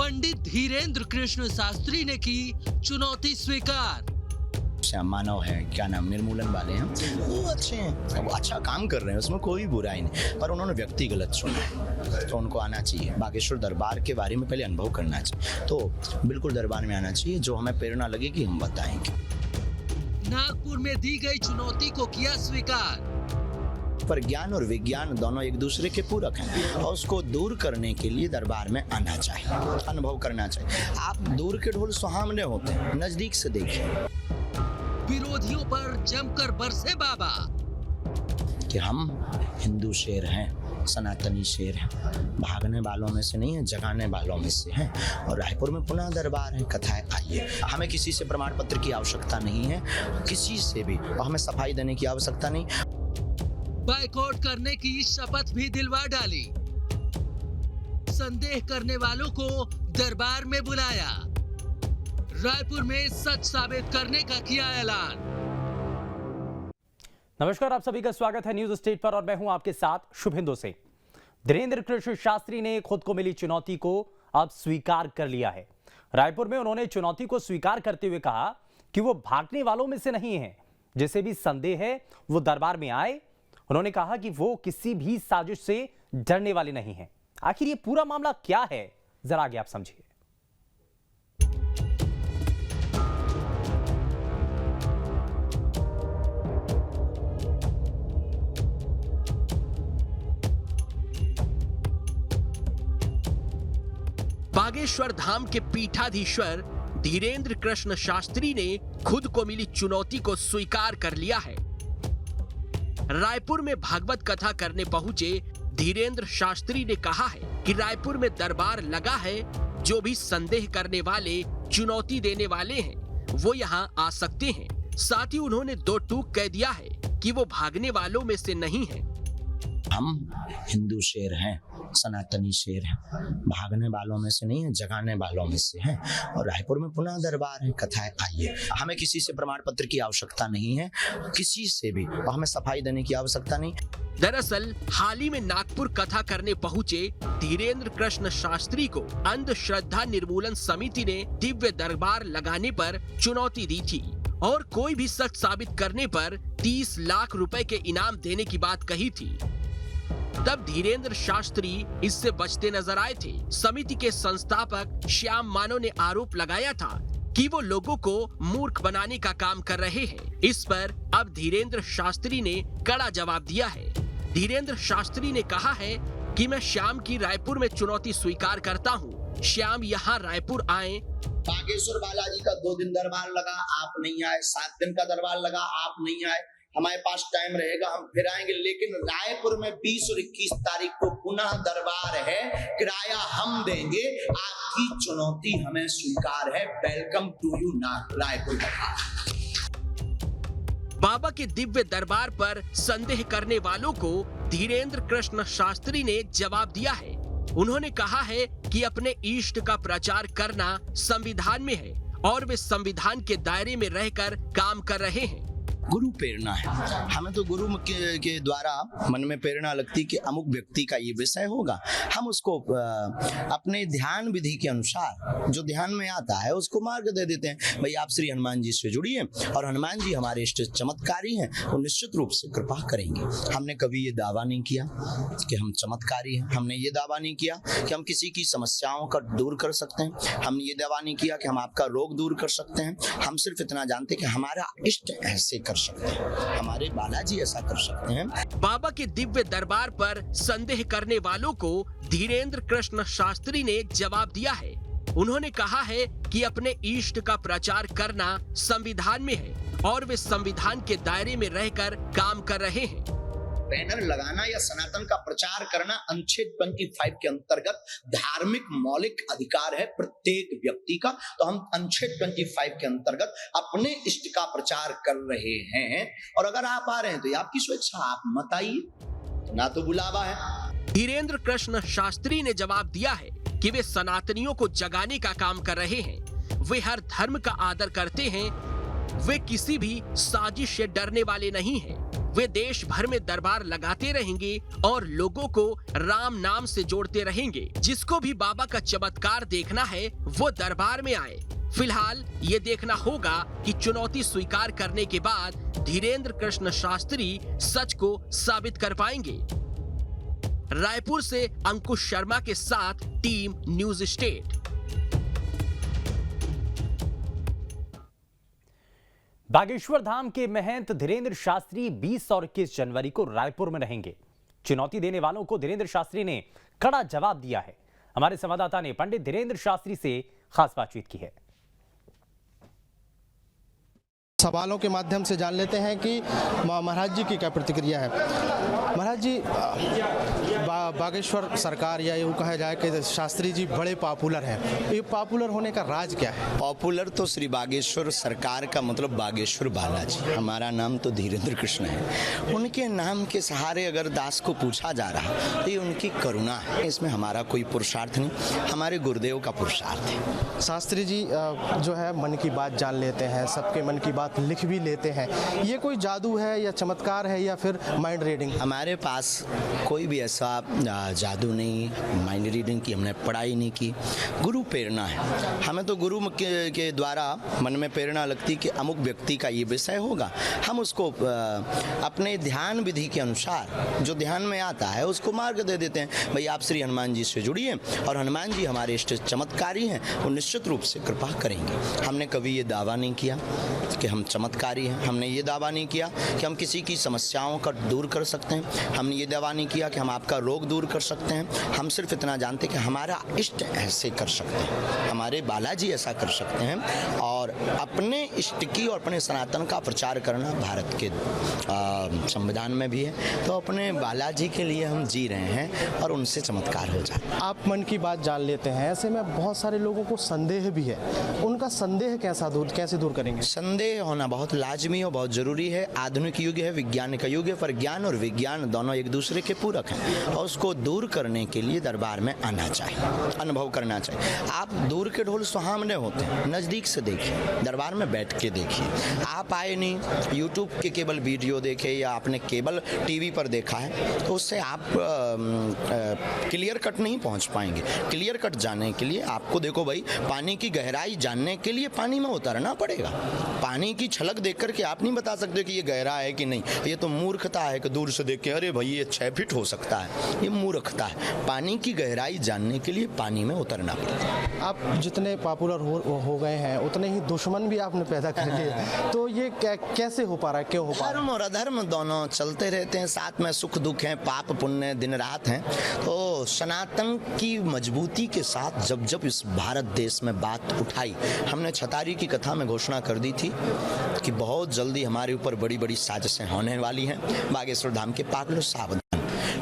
पंडित धीरेन्द्र कृष्ण शास्त्री ने की चुनौती स्वीकार। मानव है, क्या नाम, निर्मूलन वाले हैं, वो अच्छे हैं, वो अच्छा काम कर रहे हैं, उसमें कोई बुराई नहीं, पर उन्होंने व्यक्ति गलत चुना है। तो उनको आना चाहिए, बागेश्वर दरबार के बारे में पहले अनुभव करना चाहिए, तो बिल्कुल दरबार में आना चाहिए, जो हमें प्रेरणा लगेगी हम बताएंगे। नागपुर में दी गई चुनौती को किया स्वीकार। पर ज्ञान और विज्ञान दोनों एक दूसरे के पूरक हैं और उसको दूर करने के लिए दरबार में आना चाहिए, अनुभव करना चाहिए। आप दूर के ढोल सुहावने होते हैं, नजदीक से देखिए। विरोधियों पर जमकर बरसे बाबा कि हम हिंदू शेर हैं, सनातनी शेर हैं, भागने वालों में से नहीं है, जगाने वालों में से हैं। और रायपुर में पुनः दरबार है, कथाएं आइए। हमें किसी से प्रमाण पत्र की आवश्यकता नहीं है, किसी से भी, और हमें सफाई देने की आवश्यकता नहीं। बाइकआउट करने की शपथ भी दिलवा डाली। संदेह करने वालों को दरबार में बुलाया। रायपुर में सच साबित करने का किया ऐलान। नमस्कार, आप सभी का स्वागत है न्यूज स्टेट पर और मैं हूं आपके साथ शुभेंदु से। धीरेन्द्र कृष्ण शास्त्री ने खुद को मिली चुनौती को अब स्वीकार कर लिया है। रायपुर में उन्होंने चुनौती को स्वीकार करते हुए कहा कि वो भागने वालों में से नहीं है, जिसे भी संदेह है वो दरबार में आए। उन्होंने कहा कि वो किसी भी साजिश से डरने वाले नहीं हैं। आखिर ये पूरा मामला क्या है, जरा आगे आप समझिए। बागेश्वर धाम के पीठाधीश्वर धीरेन्द्र कृष्ण शास्त्री ने खुद को मिली चुनौती को स्वीकार कर लिया है। रायपुर में भागवत कथा करने पहुंचे धीरेन्द्र शास्त्री ने कहा है कि रायपुर में दरबार लगा है, जो भी संदेह करने वाले, चुनौती देने वाले हैं वो यहां आ सकते हैं। साथ ही उन्होंने दो टूक कह दिया है कि वो भागने वालों में से नहीं है। हम हिंदू शेर हैं, सनातनी शेर हैं, भागने वालों में से नहीं है, जगाने वालों में से हैं। और रायपुर में पुनः दरबार है, कथाएं आइए। हमें किसी से प्रमाण पत्र की आवश्यकता नहीं है, किसी से भी, और हमें सफाई देने की आवश्यकता नहीं। दरअसल हाल ही में नागपुर कथा करने पहुंचे धीरेन्द्र कृष्ण शास्त्री को अंधश्रद्धा निर्मूलन समिति ने दिव्य दरबार लगाने पर चुनौती दी थी और कोई भी सच साबित करने पर 30 लाख रुपए के इनाम देने की बात कही थी। तब धीरेन्द्र शास्त्री इससे बचते नजर आए थे। समिति के संस्थापक श्याम मानो ने आरोप लगाया था कि वो लोगों को मूर्ख बनाने का काम कर रहे हैं। इस पर अब धीरेन्द्र शास्त्री ने कड़ा जवाब दिया है। धीरेन्द्र शास्त्री ने कहा है कि मैं श्याम की रायपुर में चुनौती स्वीकार करता हूँ। श्याम यहाँ रायपुर आए। बागेश्वर बालाजी का 2 दिन दरबार लगा, आप नहीं आए। 7 दिन का दरबार लगा, आप नहीं आए। हमारे पास टाइम रहेगा, हम फिर आएंगे। लेकिन रायपुर में 20 और 21 तारीख को पुनः दरबार है, किराया हम देंगे। आपकी चुनौती हमें स्वीकार है। Welcome to you Raipur. बाबा के दिव्य दरबार पर संदेह करने वालों को धीरेन्द्र कृष्ण शास्त्री ने जवाब दिया है। उन्होंने कहा है कि अपने इष्ट का प्रचार करना संविधान में है और वे संविधान के दायरे में रहकर काम कर रहे हैं। गुरु प्रेरणा है, हमें तो गुरु के द्वारा मन में प्रेरणा लगती कि अमुक व्यक्ति का ये विषय होगा, हम उसको अपने ध्यान विधि के अनुसार जो ध्यान में आता है उसको मार्ग दे देते हैं। भाई आप श्री हनुमान जी से जुड़िए और हनुमान जी हमारे इष्ट चमत्कारी हैं, वो निश्चित रूप से कृपा करेंगे। हमने कभी ये दावा नहीं किया कि हम चमत्कारी हैं, हमने ये दावा नहीं किया कि हम किसी की समस्याओं का दूर कर सकते हैं, हमने ये दावा नहीं किया कि हम आपका रोग दूर कर सकते हैं। हम सिर्फ इतना जानते कि हमारा इष्ट ऐसे कर सकते हैं, हमारे बालाजी ऐसा कर सकते हैं। बाबा के दिव्य दरबार पर संदेह करने वालों को धीरेन्द्र कृष्ण शास्त्री ने जवाब दिया है। उन्होंने कहा है कि अपने इष्ट का प्रचार करना संविधान में है और वे संविधान के दायरे में रहकर काम कर रहे हैं। बैनर लगाना या सनातन का प्रचार करना अनुच्छेद 25 के अंतर्गत धार्मिक मौलिक अधिकार है प्रत्येक व्यक्ति का। तो हम अनुच्छेद 25 के अंतर्गत अपने इष्ट का प्रचार कर रहे हैं और अगर आप आ रहे हैं तो ये आपकी स्वेच्छा, आप मत आइए, ना तो बुलावा है। धीरेन्द्र कृष्ण शास्त्री ने जवाब दिया है कि वे सनातनियों को जगाने का काम कर रहे हैं। वे हर धर्म का आदर करते हैं वे किसी भी साजिश से डरने वाले नहीं हैं। वे देश भर में दरबार लगाते रहेंगे और लोगों को राम नाम से जोड़ते रहेंगे। जिसको भी बाबा का चमत्कार देखना है वो दरबार में आए। फिलहाल ये देखना होगा कि चुनौती स्वीकार करने के बाद धीरेन्द्र कृष्ण शास्त्री सच को साबित कर पाएंगे। रायपुर से अंकुश शर्मा के साथ team news state. Bageshwar Dham के महंत धीरेन्द्र शास्त्री 20 और 21 जनवरी को रायपुर में रहेंगे। चुनौती देने वालों को धीरेन्द्र शास्त्री ने कड़ा जवाब दिया है। हमारे संवाददाता ने पंडित धीरेन्द्र शास्त्री से खास बातचीत की है। सवालों के माध्यम से जान लेते हैं कि महाराज जी की क्या प्रतिक्रिया है। महाराज जी, बागेश्वर सरकार या यूँ कहा जाए कि शास्त्री जी बड़े पॉपुलर हैं, ये पॉपुलर होने का राज क्या है? पॉपुलर तो श्री बागेश्वर सरकार का मतलब बागेश्वर बालाजी, हमारा नाम तो धीरेन्द्र कृष्ण है। उनके नाम के सहारे अगर दास को पूछा जा रहा तो ये उनकी करुणा है। इसमें हमारा कोई पुरुषार्थ नहीं, हमारे गुरुदेव का पुरुषार्थ है। शास्त्री जी जो है मन की बात जान लेते हैं, सबके मन की बात लिख भी लेते हैं। ये कोई जादू है या चमत्कार है या फिर माइंड रीडिंग? हमारे पास कोई भी ऐसा जादू नहीं, माइंड रीडिंग की हमने पढ़ाई नहीं की। गुरु प्रेरणा है। हमें तो गुरु के द्वारा मन में प्रेरणा लगती कि अमुक व्यक्ति का ये विषय होगा, हम उसको अपने ध्यान विधि के अनुसार जो ध्यान में आता है उसको मार्ग दे देते हैं। भाई आप श्री हनुमान जी से जुड़िए और हनुमान जी हमारे इष्ट चमत्कारी हैं, वो निश्चित रूप से कृपा करेंगे। हमने कभी ये दावा नहीं किया कि हम चमत्कारी हैं, हमने ये दावा नहीं किया कि हम किसी की समस्याओं का दूर कर सकते हैं, हमने ये दावा नहीं किया कि हम आपका रोग दूर कर सकते हैं। हम सिर्फ इतना जानते कि हमारा इष्ट ऐसे कर सकते हैं, हमारे बालाजी ऐसा कर सकते हैं। और अपने इष्ट की और अपने सनातन का प्रचार करना भारत के संविधान में भी है, तो अपने बालाजी के लिए हम जी रहे हैं और उनसे चमत्कार हो जाए। आप मन की बात जान लेते हैं, ऐसे में बहुत सारे लोगों को संदेह भी है, उनका संदेह कैसे दूर करेंगे? संदेह होना बहुत लाजमी और बहुत जरूरी है। आधुनिक युग है, विज्ञान का युग है, पर ज्ञान और विज्ञान दोनों एक दूसरे के पूरक हैं और उसको दूर करने के लिए दरबार में आना चाहिए, अनुभव करना चाहिए। आप दूर के ढोल सुहावने होते हैं, नजदीक से देखिए, दरबार में बैठ के देखिए। आप आए नहीं, यूट्यूब के केवल वीडियो देखे या आपने केवल टीवी पर देखा है तो उससे आप क्लियर कट नहीं पहुंच पाएंगे। क्लियर कट जाने के लिए आपको देखो भाई, पानी की गहराई जानने के लिए पानी में उतरना पड़ेगा। पानी की छलक देख करके आप नहीं बता सकते कि ये गहरा है कि नहीं। ये तो मूर्खता है कि दूर से देख के अरे भाई ये 6 फीट हो सकता है, ये मूर्खता है। पानी की गहराई जानने के लिए पानी में उतरना पड़ेगा। आप जितने पॉपुलर हो गए हैं उतने ही दुश्मन भी आपने पैदा कर लिए, तो ये कैसे हो पा रहा है, क्यों हो पा रहा है? धर्म और अधर्म दोनों चलते रहते हैं, साथ में सुख दुख हैं, पाप पुण्य दिन रात हैं। तो सनातन की मजबूती के साथ जब इस भारत देश में बात उठाई, हमने छतारी की कथा में घोषणा कर दी थी कि बहुत जल्दी हमारे ऊपर बड़ी बड़ी साजिशें होने वाली हैं। बागेश्वर धाम के पागलों सावधान,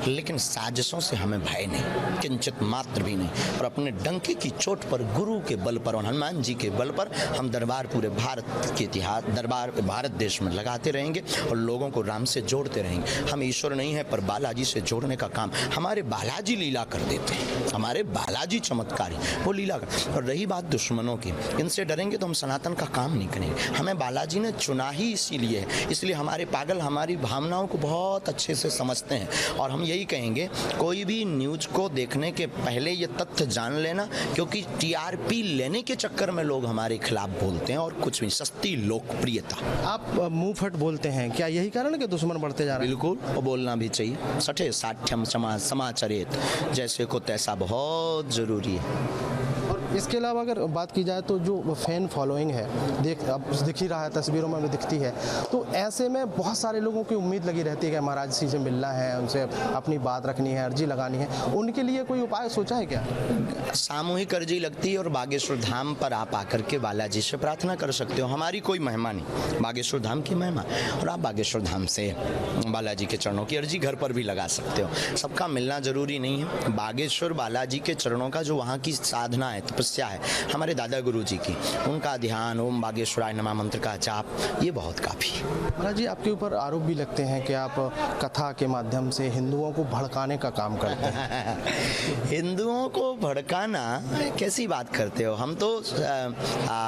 लेकिन साजिशों से हमें भय नहीं, किंचित मात्र भी नहीं। और अपने डंके की चोट पर, गुरु के बल पर और हनुमान जी के बल पर हम दरबार पूरे भारत के इतिहास, दरबार भारत देश में लगाते रहेंगे और लोगों को राम से जोड़ते रहेंगे। हम ईश्वर नहीं है, पर बालाजी से जोड़ने का काम हमारे बालाजी लीला कर देते हैं, हमारे बालाजी चमत्कारी वो लीला कर। और रही बात दुश्मनों की, इनसे डरेंगे तो हम सनातन का काम नहीं करेंगे। हमें बालाजी ने चुना ही इसीलिए है, इसलिए हमारे पागल हमारी भावनाओं को बहुत अच्छे से समझते हैं। और हम यही कहेंगे, कोई भी न्यूज को देखने के पहले ये तथ्य जान लेना, क्योंकि टीआरपी लेने के चक्कर में लोग हमारे खिलाफ बोलते हैं और कुछ भी, सस्ती लोकप्रियता। आप मुंह फट बोलते हैं, क्या यही कारण है कि दुश्मन बढ़ते जा रहे हैं? बिल्कुल, वो बोलना भी चाहिए। सठे साठ्यम समाचरित, जैसे को तैसा बहुत जरूरी है। और इसके अलावा अगर बात की जाए तो जो फैन फॉलोइंग है, अब दिख ही रहा है, तस्वीरों में भी दिखती है, तो ऐसे में बहुत सारे लोगों की उम्मीद लगी रहती है कि महाराज जी से मिलना है, उनसे अपनी बात रखनी है, अर्जी लगानी है। उनके लिए कोई उपाय सोचा है क्या? सामूहिक अर्जी लगती है और बागेश्वर धाम पर आप आकर के बालाजी से प्रार्थना कर सकते हो। हमारी कोई महिमा नहीं, बागेश्वर धाम की महिमा। और आप बागेश्वर धाम से बालाजी के चरणों की अर्जी घर पर भी लगा सकते हो। सबका मिलना जरूरी नहीं है। बागेश्वर बालाजी के चरणों का जो वहाँ की साधना है, तपस्या है हमारे दादा गुरु जी की, उनका ध्यान, ओम बागेश्वराय नमः मंत्र का जाप, ये बहुत काफ़ी है। महाराज जी, आपके ऊपर आरोप भी लगते हैं कि आप कथा के माध्यम से हिंदुओं को भड़काने का काम करते हैं। हिंदुओं को भड़काना कैसी बात करते हो? हम तो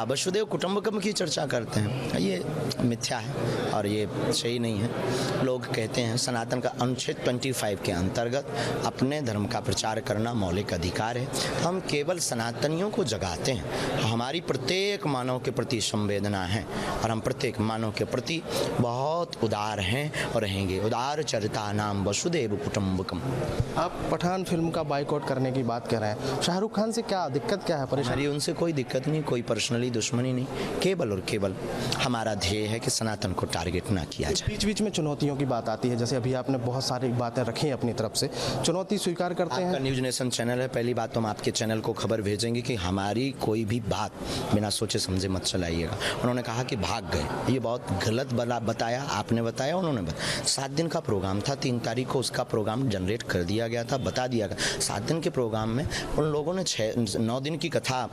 वसुदेव कुटुंबकम की चर्चा करते हैं, ये मिथ्या है और ये सही नहीं है। लोग कहते हैं सनातन का अनुच्छेद 25 के अंतर्गत अपने धर्म का प्रचार करना मौलिक अधिकार है। हम केवल सनातनियों को जगाते हैं। हमारी प्रत्येक मानव के प्रति संवेदना है और हम प्रत्येक मानव के प्रति बहुत उदार हैं और रहेंगे। उदार चरिता नाम वसुदेव कुटुंबकम। आप पठान फिल्म का बाइकआउट करने की बात कर रहे हैं, शाहरुख खान से क्या दिक्कत, क्या है परेशानी? हमारी उनसे कोई दिक्कत नहीं, कोई पर्सनली दुश्मनी नहीं, केवल और केवल हमारा ध्येय है कि सनातन को टारगेट ना किया जाए। बीच बीच में चुनौतियों की बात आती है, जैसे अभी आपने बहुत सारी बातें रखी हैं अपनी तरफ से, चुनौती स्वीकार करते हैं? आपका न्यूज नेशन चैनल है, पहली बात तो हम आपके चैनल को खबर भेजेंगे कि हमारी कोई भी बात बिना सोचे समझे मत चलाइएगा। उन्होंने कहा कि भाग गए, ये बहुत गलत बताया, आपने बताया, उन्होंने बताया। 7 दिन का प्रोग्राम था, 3 तारीख को उसका प्रोग्राम जनरेट कर दिया गया था, बता दिया गया। 7 दिन के प्रोग्राम में उन लोगों ने 9 दिन की कथा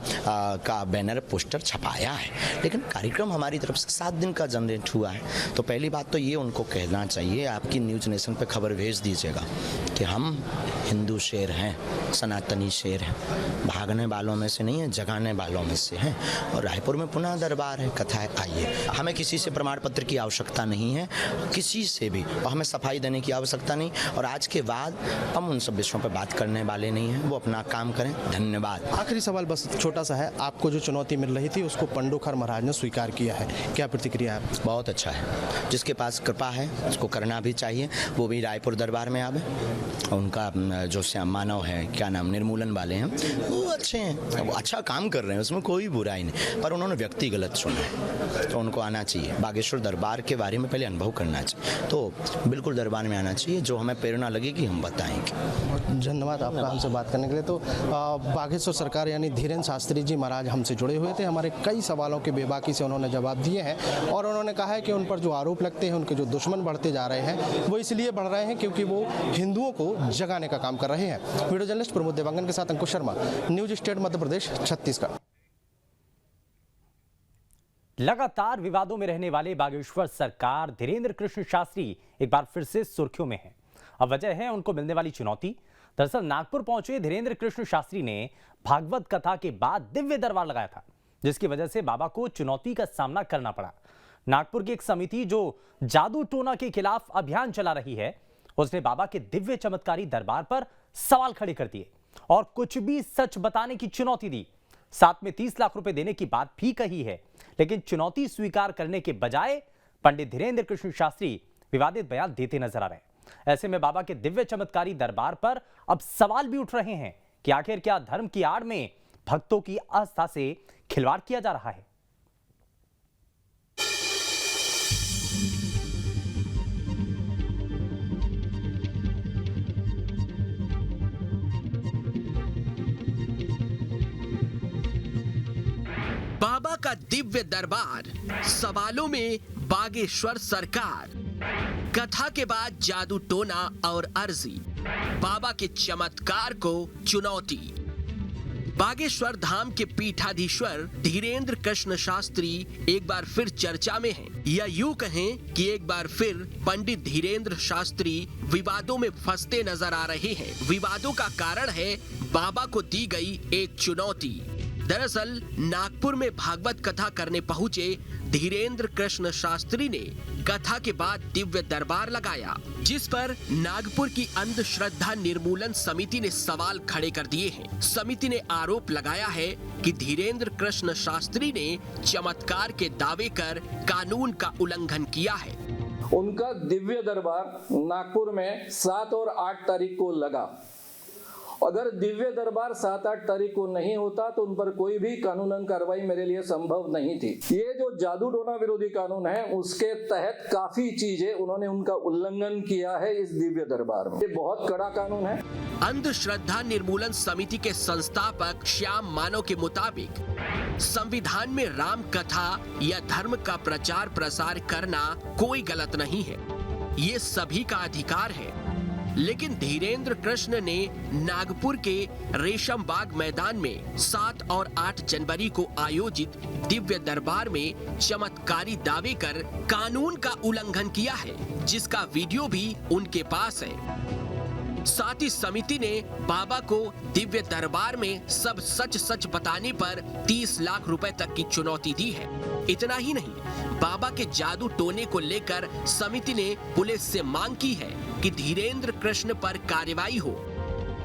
का बैनर पोस्टर छपाया है, लेकिन कार्यक्रम हमारी तरफ से 7 दिन का जनरेट हुआ है। तो पहली बात तो ये उनको कहना चाहिए, आपकी न्यूज नेशन पे खबर भेज दीजिएगा कि हम हिंदू शेर हैं, सनातनी शेर हैं, भागने वालों में से नहीं है, जगाने वालों में से हैं। और रायपुर में पुनः दरबार है, कथा है, आइए। हमें किसी से प्रमाण पत्र की आवश्यकता नहीं है, किसी से भी, और हमें सफाई देने की आवश्यकता नहीं। और आज के बाद हम उन सब विषयों पर बात करने वाले नहीं हैं, वो अपना काम करें। धन्यवाद। आखिरी सवाल बस छोटा सा है, आपको जो चुनौती मिल रही थी उसको पंडोखर महाराज ने स्वीकार किया है, क्या प्रतिक्रिया है? बहुत अच्छा है, जिसके पास कृपा है उसको करना भी चाहिए, वो भी रायपुर दरबार में आवे। उनका जो श्याम मानव है, क्या नाम, निर्मूलन वाले हैं, वो अच्छे हैं, वो अच्छा काम कर रहे हैं, उसमें कोई बुराई नहीं, पर उन्होंने व्यक्ति गलत चुना है, तो उनको आना चाहिए। बागेश्वर दरबार के बारे में पहले अनुभव करना चाहिए, तो बिल्कुल दरबार में आना चाहिए, जो हमें प्रेरणा लगेगी हम बताएंगे। धन्यवाद आपका हमसे बात करने के लिए। तो बागेश्वर सरकार यानी धीरेन्द्र शास्त्री जी महाराज हमसे जुड़े हुए थे, हमारे कई सवालों के बेबाकी से उन्होंने जवाब दिए हैं और उन्होंने कहा है कि उन पर जो आरोप लगते हैं, उनके जो दुश्मन बढ़ते जा रहे हैं, वो इसलिए बढ़ रहे हैं क्योंकि वो हिंदुओं को जगाने का काम कर रहे हैं। वीडियो जर्नलिस्ट प्रमोद देवांगन के साथ अंकुश शर्मा, न्यूज स्टेट मध्य प्रदेश, छत्तीसगढ़। लगातार विवादों में रहने वाले बागेश्वर सरकार धीरेन्द्र कृष्ण शास्त्री एक बार फिर से सुर्खियों में हैं। अब वजह है उनको मिलने वाली चुनौती। दरअसल नागपुर पहुंचे धीरेन्द्र कृष्ण शास्त्री ने भागवत कथा के बाद दिव्य दरबार लगाया था, जिसकी वजह से बाबा को चुनौती का सामना करना पड़ा। नागपुर की एक समिति जो जादू टोना के खिलाफ अभियान चला रही है, उसने बाबा के दिव्य चमत्कारी दरबार पर सवाल खड़े कर दिए और कुछ भी सच बताने की चुनौती दी। साथ में 30 लाख रुपए देने की बात भी कही है, लेकिन चुनौती स्वीकार करने के बजाय पंडित धीरेन्द्र कृष्ण शास्त्री विवादित बयान देते नजर आ रहे हैं। ऐसे में बाबा के दिव्य चमत्कारी दरबार पर अब सवाल भी उठ रहे हैं कि आखिर क्या धर्म की आड़ में भक्तों की आस्था से खिलवाड़ किया जा रहा है। बाबा का दिव्य दरबार, सवालों में बागेश्वर सरकार, कथा के बाद जादू टोना और अर्जी, बाबा के चमत्कार को चुनौती। बागेश्वर धाम के पीठाधीश्वर धीरेन्द्र कृष्ण शास्त्री एक बार फिर चर्चा में हैं, या यूं कहें कि एक बार फिर पंडित धीरेन्द्र शास्त्री विवादों में फंसते नजर आ रहे हैं। विवादों का कारण है बाबा को दी गई एक चुनौती। दरअसल नागपुर में भागवत कथा करने पहुंचे धीरेन्द्र कृष्ण शास्त्री ने कथा के बाद दिव्य दरबार लगाया, जिस पर नागपुर की अंधश्रद्धा निर्मूलन समिति ने सवाल खड़े कर दिए हैं। समिति ने आरोप लगाया है कि धीरेन्द्र कृष्ण शास्त्री ने चमत्कार के दावे कर कानून का उल्लंघन किया है। उनका दिव्य दरबार नागपुर में 7 और 8 तारीख को लगा। अगर दिव्य दरबार 7-8 तारीख को नहीं होता तो उन पर कोई भी कानूनन कार्रवाई मेरे लिए संभव नहीं थी। ये जो जादू टोना विरोधी कानून है, उसके तहत काफी चीजें उन्होंने उनका उल्लंघन किया है इस दिव्य दरबार में। ये बहुत कड़ा कानून है। अंधश्रद्धा निर्मूलन समिति के संस्थापक श्याम मानव के मुताबिक संविधान में राम कथा या धर्म का प्रचार प्रसार करना कोई गलत नहीं है, ये सभी का अधिकार है। लेकिन धीरेन्द्र कृष्ण ने नागपुर के रेशम बाग मैदान में 7 और 8 जनवरी को आयोजित दिव्य दरबार में चमत्कारी दावे कर कानून का उल्लंघन किया है, जिसका वीडियो भी उनके पास है। साथ ही समिति ने बाबा को दिव्य दरबार में सब सच सच बताने पर 30 लाख रुपए तक की चुनौती दी है। इतना ही नहीं, बाबा के जादू टोने को लेकर समिति ने पुलिस से मांग की है कि धीरेन्द्र कृष्ण पर कार्रवाई हो।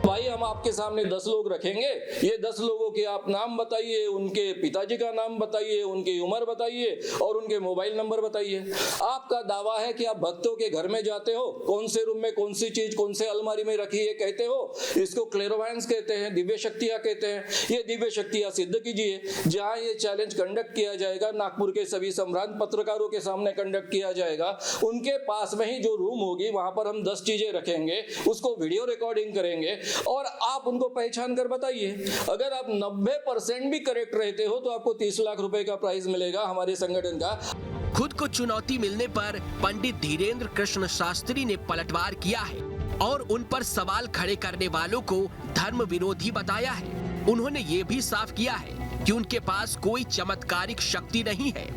भाई हम आपके सामने 10 लोग रखेंगे, ये 10 लोगों के आप नाम बताइए, उनके पिताजी का नाम बताइए, उनकी उम्र बताइए और उनके मोबाइल नंबर बताइए। आपका दावा है कि आप भक्तों के घर में जाते हो, कौन से रूम में कौन सी चीज कौन से अलमारी में रखी है कहते हो। इसको क्लेरोवांस कहते हैं, दिव्य शक्तियां कहते हैं। ये दिव्य शक्तियां सिद्ध कीजिए। जहां ये चैलेंज कंडक्ट किया जाएगा, नागपुर के सभी सम्रांत पत्रकारों के सामने कंडक्ट किया जाएगा। उनके पास में ही जो रूम होगी वहां पर हम 10 चीजें रखेंगे, उसको वीडियो रिकॉर्डिंग करेंगे और आप उनको पहचान कर बताइए। अगर आप 90% भी करेक्ट रहते हो तो आपको 30 लाख रुपए का प्राइज मिलेगा हमारे संगठन का। खुद को चुनौती मिलने पर पंडित धीरेन्द्र कृष्ण शास्त्री ने पलटवार किया है और उन पर सवाल खड़े करने वालों को धर्म विरोधी बताया है। उन्होंने ये भी साफ किया है कि उनके पास कोई चमत्कारिक शक्ति नहीं है।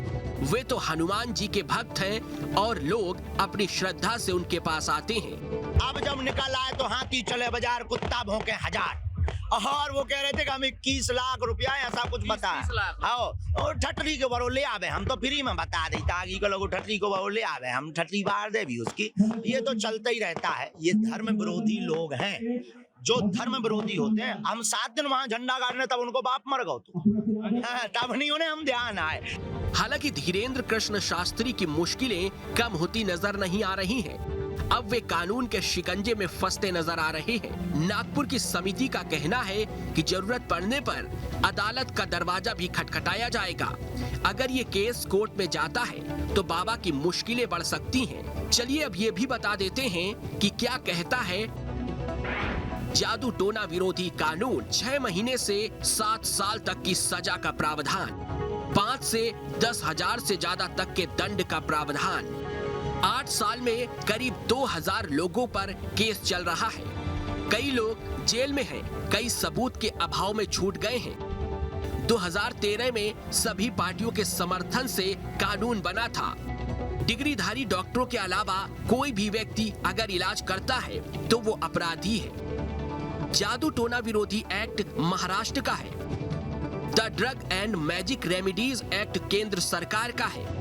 वे तो हनुमान जी के भक्त हैं और लोग अपनी श्रद्धा से उनके पास आते हैं। अब जब निकल आए तो हाथी चले बाजार, कुत्ता भौंके 1000। और वो कह रहे थे कि हम 21 लाख रुपया ऐसा कुछ बता और ठटरी के बरो ले आवे, हम तो फ्री में बता दी ताकि को लोग ठटरी को बरो ले आवे, हम ठटरी बार दे भी उसकी। ये तो चलता ही रहता है। ये धर्म विरोधी लोग हैं, जो धर्म विरोधी होते हैं। हम 7 दिन वहां झंडा गाड़ने, तब उनको बाप मर गए तब नहीं उन्हें हम ध्यान आए। हालांकि धीरेन्द्र कृष्ण शास्त्री की मुश्किलें कम होती नजर नहीं आ रही हैं। अब वे कानून के शिकंजे में फंसते नजर आ रहे हैं। नागपुर की समिति का कहना है कि जरूरत पड़ने पर अदालत का दरवाजा भी खटखटाया जाएगा। अगर ये केस कोर्ट में जाता है तो बाबा की मुश्किलें बढ़ सकती हैं। चलिए अब ये भी बता देते हैं कि क्या कहता है जादू टोना विरोधी कानून। 6 महीने से 7 साल तक की सजा का प्रावधान, 5 से 10,000 से ज्यादा तक के दंड का प्रावधान। 8 साल में करीब 2000 लोगों पर केस चल रहा है। कई लोग जेल में हैं, कई सबूत के अभाव में छूट गए हैं। 2013 में सभी पार्टियों के समर्थन से कानून बना था। डिग्रीधारी डॉक्टरों के अलावा कोई भी व्यक्ति अगर इलाज करता है तो वो अपराधी है। जादू टोना विरोधी एक्ट महाराष्ट्र का है। The drug and magic remedies act केंद्र सरकार का है।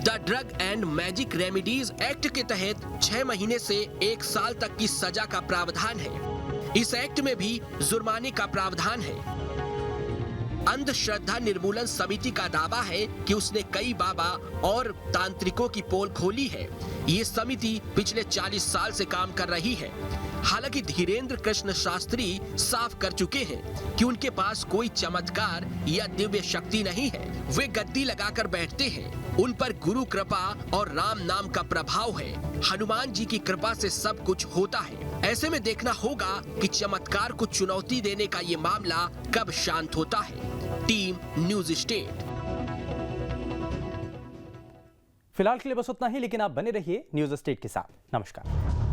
The drug and magic remedies act के तहत 6 महीने से 1 साल तक की सजा का प्रावधान है। इस एक्ट में भी जुर्माने का प्रावधान है। अंधश्रद्धा निर्मूलन समिति का दावा है कि उसने कई बाबा और तांत्रिकों की पोल खोली है। ये समिति पिछले 40 साल से काम कर रही है। हालांकि धीरेन्द्र कृष्ण शास्त्री साफ कर चुके हैं कि उनके पास कोई चमत्कार या दिव्य शक्ति नहीं है। वे गद्दी लगाकर बैठते हैं। उन पर गुरु कृपा और राम नाम का प्रभाव है। हनुमान जी की कृपा से सब कुछ होता है। ऐसे में देखना होगा कि चमत्कार को चुनौती देने का ये मामला कब शांत होता है। Team news state. फिलहाल के लिए बस उतना ही, लेकिन आप बने रहिए न्यूज स्टेट के साथ। नमस्कार।